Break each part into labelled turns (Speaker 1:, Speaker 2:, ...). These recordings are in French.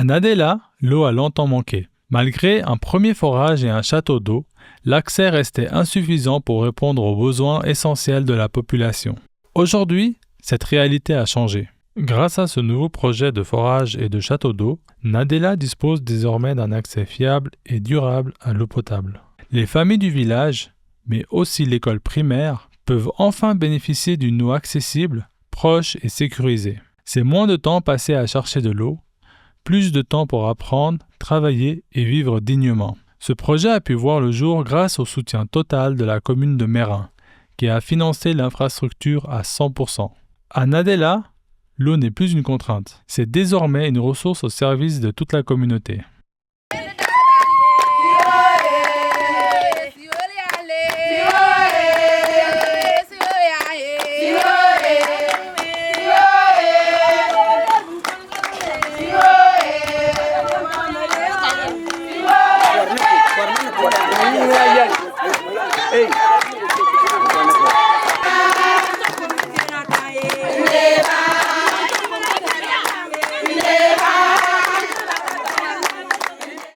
Speaker 1: À Nadella, l'eau a longtemps manqué. Malgré un premier forage et un château d'eau, l'accès restait insuffisant pour répondre aux besoins essentiels de la population. Aujourd'hui, cette réalité a changé. Grâce à ce nouveau projet de forage et de château d'eau, Nadella dispose désormais d'un accès fiable et durable à l'eau potable. Les familles du village, mais aussi l'école primaire, peuvent enfin bénéficier d'une eau accessible, proche et sécurisée. C'est moins de temps passé à chercher de l'eau, plus de temps pour apprendre, travailler et vivre dignement. Ce projet a pu voir le jour grâce au soutien total de la commune de Meyrin, qui a financé l'infrastructure à 100%. À Nadella, l'eau n'est plus une contrainte. C'est désormais une ressource au service de toute la communauté.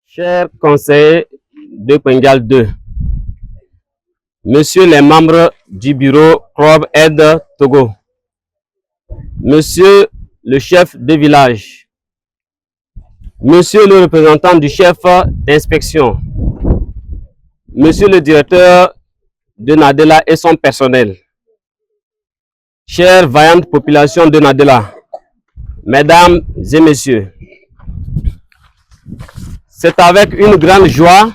Speaker 2: Chers conseillers de Kwengal 2, Messieurs les membres du bureau Club Aide Togo, Monsieur le chef de village, Monsieur le représentant du chef d'inspection, Monsieur le directeur de Nadella et son personnel, chère vaillante population de Nadella, Mesdames et Messieurs, c'est avec une grande joie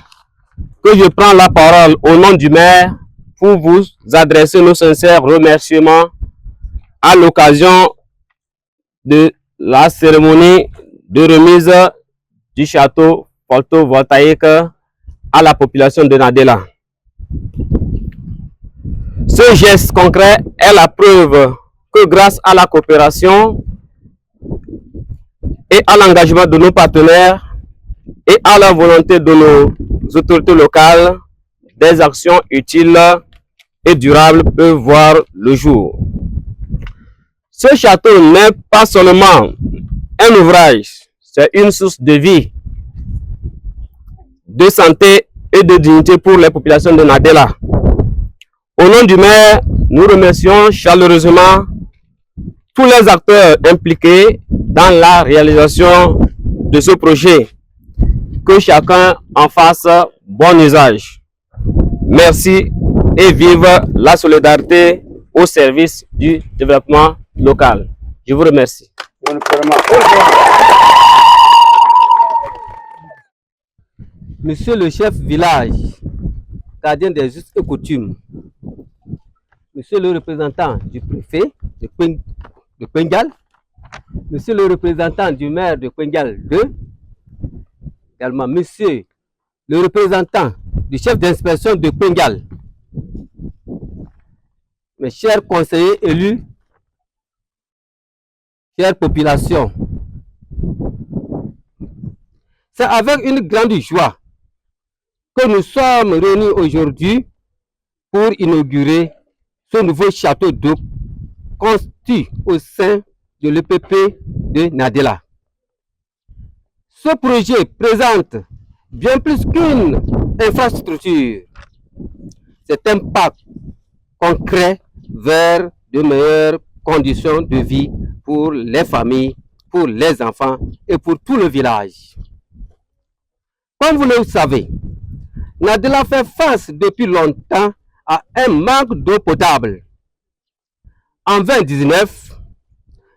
Speaker 2: que je prends la parole au nom du maire pour vous adresser nos sincères remerciements à l'occasion de la cérémonie de remise du château photovoltaïque à la population de Nadella. Ce geste concret est la preuve que grâce à la coopération et à l'engagement de nos partenaires et à la volonté de nos autorités locales, des actions utiles et durables peuvent voir le jour. Ce château n'est pas seulement un ouvrage, c'est une source de vie, de santé et de dignité pour les populations de Nadella. Au nom du maire, nous remercions chaleureusement tous les acteurs impliqués dans la réalisation de ce projet. Que chacun en fasse bon usage. Merci et vive la solidarité au service du développement local. Je vous remercie. Monsieur le chef village, gardien des us et coutumes, Monsieur le représentant du préfet de Kwengal, Monsieur le représentant du maire de Kwengal 2, également Monsieur le représentant du chef d'inspection de Kwengal, mes chers conseillers élus, chère population, c'est avec une grande joie que nous sommes réunis aujourd'hui pour inaugurer ce nouveau château d'eau construit au sein de l'EPP de Nadella. Ce projet présente bien plus qu'une infrastructure. C'est un pas concret vers de meilleures conditions de vie pour les familles, pour les enfants et pour tout le village. Comme vous le savez, Nadella fait face depuis longtemps à un manque d'eau potable. En 2019,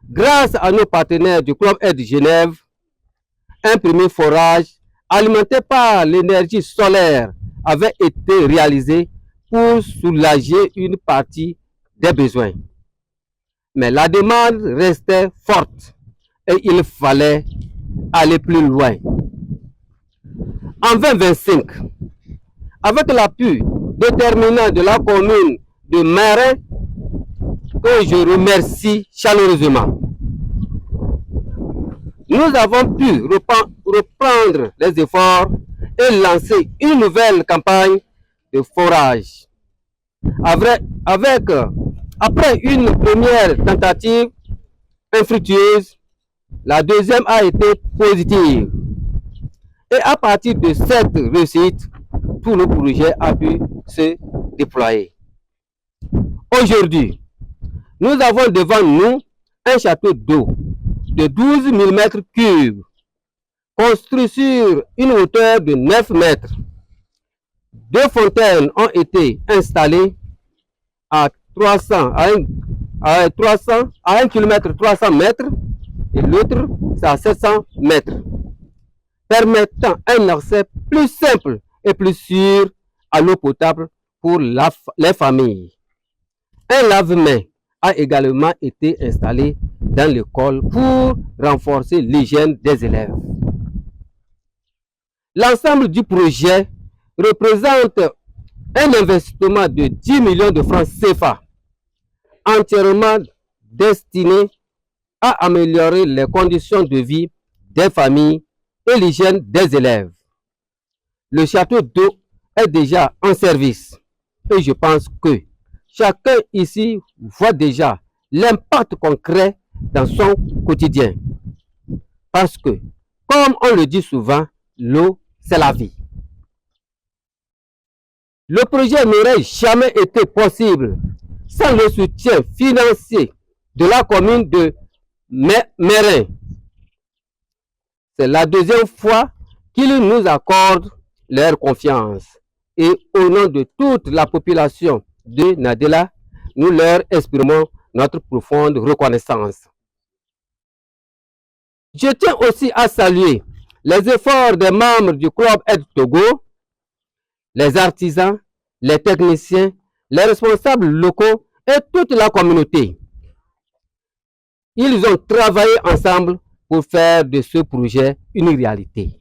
Speaker 2: grâce à nos partenaires du Club Aide Genève, un premier forage alimenté par l'énergie solaire avait été réalisé pour soulager une partie des besoins. Mais la demande restait forte et il fallait aller plus loin. En 2025, avec l'appui déterminant de la commune de Meyrin, que je remercie chaleureusement, nous avons pu reprendre les efforts et lancer une nouvelle campagne de forage. Après une première tentative infructueuse, La deuxième a été positive. Et à partir de cette réussite, tout le projet a pu se déployer. Aujourd'hui, nous avons devant nous un château d'eau de 12 000 mètres cubes, construit sur une hauteur de 9 mètres. Deux fontaines ont été installées à 1 km 300 mètres et l'autre c'est à 700 mètres, permettant un accès plus simple et plus sûr à l'eau potable pour les familles. Un lave-mains a également été installé dans l'école pour renforcer l'hygiène des élèves. L'ensemble du projet représente un investissement de 10 millions de francs CFA, entièrement destiné à améliorer les conditions de vie des familles et l'hygiène des élèves. Le château d'eau est déjà en service et je pense que chacun ici voit déjà l'impact concret dans son quotidien. Parce que, comme on le dit souvent, l'eau, c'est la vie. Le projet n'aurait jamais été possible sans le soutien financier de la commune de Mérin. C'est la deuxième fois qu'ils nous accordent leur confiance. Et au nom de toute la population de Nadella, nous leur exprimons notre profonde reconnaissance. Je tiens aussi à saluer les efforts des membres du Club Aide Togo, les artisans, les techniciens, les responsables locaux et toute la communauté. Ils ont travaillé ensemble pour faire de ce projet une réalité.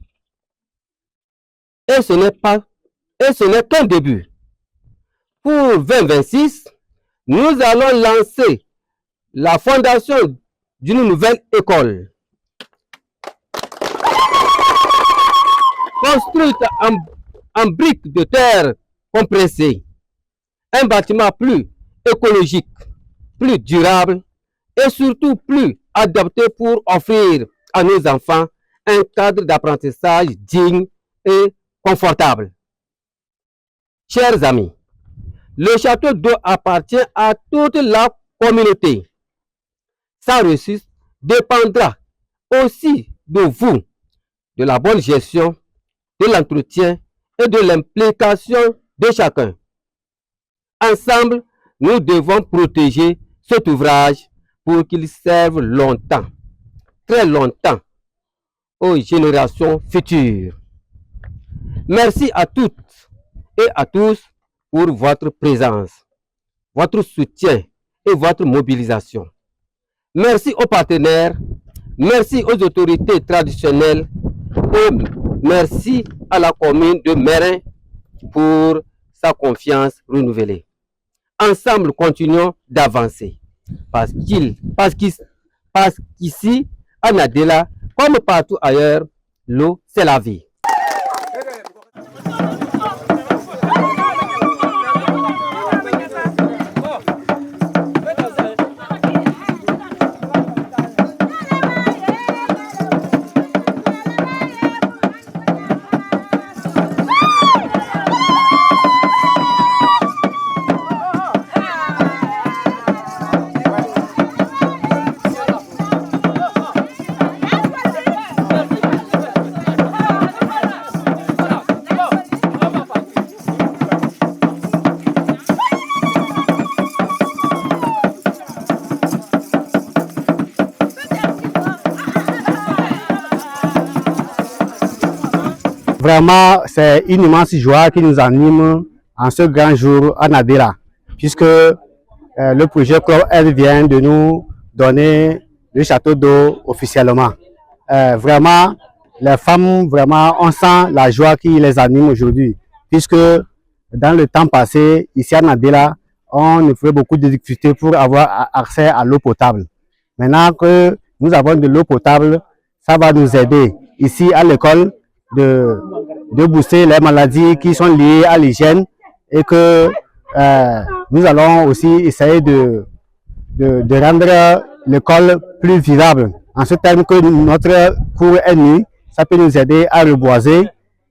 Speaker 2: Et ce n'est qu'un début. Pour 2026, nous allons lancer la fondation d'une nouvelle école. Construite en briques de terre compressées. Un bâtiment plus écologique, plus durable et surtout plus adapté pour offrir à nos enfants un cadre d'apprentissage digne et confortable. Chers amis, le château d'eau appartient à toute la communauté. Sa réussite dépendra aussi de vous, de la bonne gestion, de l'entretien et de l'implication de chacun. Ensemble, nous devons protéger cet ouvrage pour qu'il serve longtemps, très longtemps, aux générations futures. Merci à toutes et à tous pour votre présence, votre soutien et votre mobilisation. Merci aux partenaires, merci aux autorités traditionnelles et merci à la commune de Mérin pour sa confiance renouvelée. Ensemble, continuons d'avancer. Parce qu'ici, à Nadella, comme partout ailleurs, l'eau, c'est la vie.
Speaker 3: Vraiment, c'est une immense joie qui nous anime en ce grand jour à Nadella, puisque le projet Club Aide vient de nous donner le château d'eau officiellement. Vraiment, les femmes, vraiment, on sent la joie qui les anime aujourd'hui, puisque dans le temps passé, ici à Nadella, on éprouvait beaucoup de difficultés pour avoir accès à l'eau potable. Maintenant que nous avons de l'eau potable, ça va nous aider ici à l'école de booster les maladies qui sont liées à l'hygiène et que nous allons aussi essayer de rendre l'école plus vivable en ce terme que notre cour est nue, ça peut nous aider à reboiser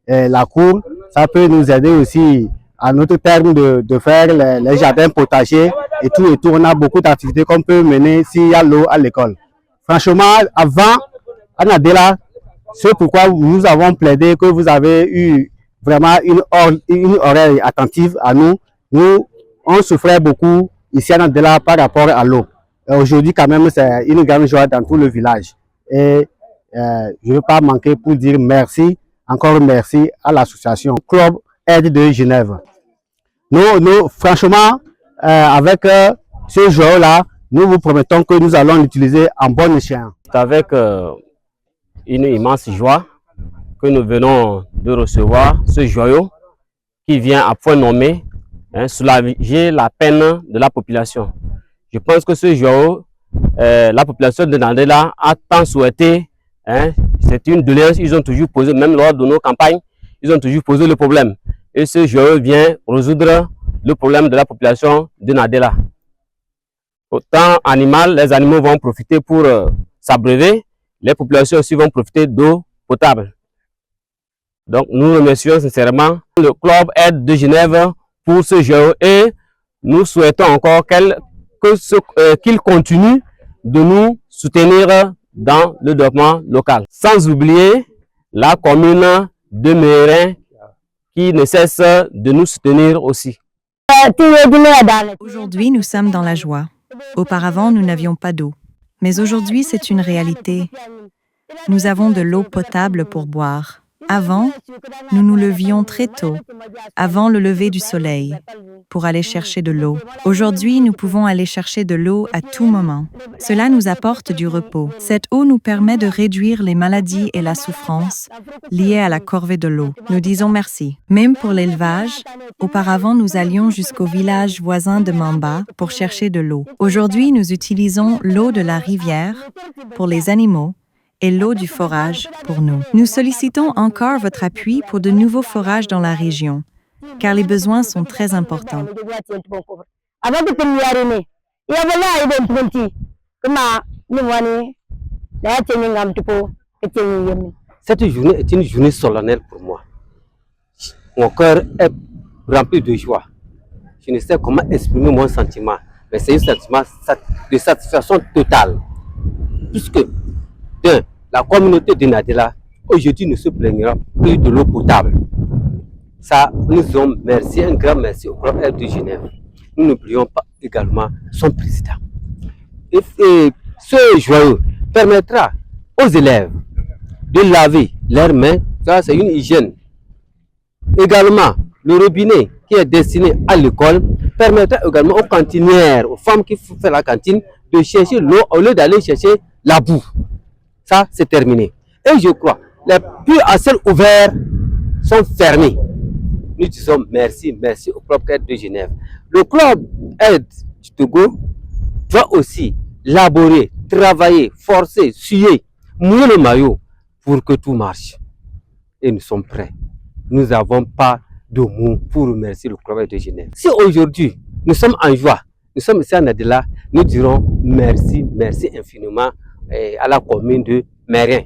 Speaker 3: la cour, ça peut nous aider aussi à notre terme de faire les jardins potagers et tout. On a beaucoup d'activités qu'on peut mener s'il y a l'eau à l'école. Franchement, avant, à Nadela, c'est pourquoi nous avons plaidé que vous avez eu vraiment une oreille attentive à nous. Nous, on souffrait beaucoup ici à Nadela par rapport à l'eau. Aujourd'hui, quand même, c'est une grande joie dans tout le village. Et je ne veux pas manquer pour dire merci, encore merci à l'association Club Aide de Genève. Nous franchement, avec ce jour-là, nous vous promettons que nous allons l'utiliser en bon escient.
Speaker 2: C'est avec une immense joie que nous venons de recevoir ce joyau qui vient à point nommé soulager la peine de la population. Je pense que ce joyau, la population de Nadela a tant souhaité, c'est une doléance, ils ont toujours posé, même lors de nos campagnes, ils ont toujours posé le problème. Et ce joyau vient résoudre le problème de la population de Nadela. Autant animal, les animaux vont profiter pour s'abreuver, les populations aussi vont profiter d'eau potable. Donc nous remercions sincèrement le Club Aide de Genève pour ce joyau et nous souhaitons encore qu'il continue de nous soutenir dans le développement local. Sans oublier la commune de Mérin qui ne cesse de nous soutenir aussi.
Speaker 4: Aujourd'hui, nous sommes dans la joie. Auparavant, nous n'avions pas d'eau. Mais aujourd'hui, c'est une réalité. Nous avons de l'eau potable pour boire. Avant, nous nous levions très tôt, avant le lever du soleil, pour aller chercher de l'eau. Aujourd'hui, nous pouvons aller chercher de l'eau à tout moment. Cela nous apporte du repos. Cette eau nous permet de réduire les maladies et la souffrance liées à la corvée de l'eau. Nous disons merci. Même pour l'élevage, auparavant, nous allions jusqu'au village voisin de Mamba pour chercher de l'eau. Aujourd'hui, nous utilisons l'eau de la rivière pour les animaux et l'eau du forage pour nous. Nous sollicitons encore votre appui pour de nouveaux forages dans la région, car les besoins sont très importants.
Speaker 2: Cette journée est une journée solennelle pour moi. Mon cœur est rempli de joie. Je ne sais comment exprimer mon sentiment, mais c'est un sentiment de satisfaction totale. Puisque la communauté de Nadela, aujourd'hui, ne se plaignera plus de l'eau potable. Ça, nous disons merci, un grand merci au Club Aide de Genève. Nous n'oublions pas également son président. Et ce joyau permettra aux élèves de laver leurs mains. Ça, c'est une hygiène. Également, le robinet qui est destiné à l'école permettra également aux cantinières, aux femmes qui font la cantine, de chercher l'eau au lieu d'aller chercher la boue. Ça, c'est terminé. Et je crois, les puits à ciel ouvert sont fermés. Nous disons merci au Club Aide de Genève. Le Club Aide du Togo doit aussi laborer, travailler, forcer, suer, mouiller le maillot pour que tout marche. Et nous sommes prêts. Nous n'avons pas de mots pour remercier le Club Aide de Genève. Si aujourd'hui, nous sommes en joie, nous sommes ici à Nadela, nous dirons merci infiniment à la commune de Mérin.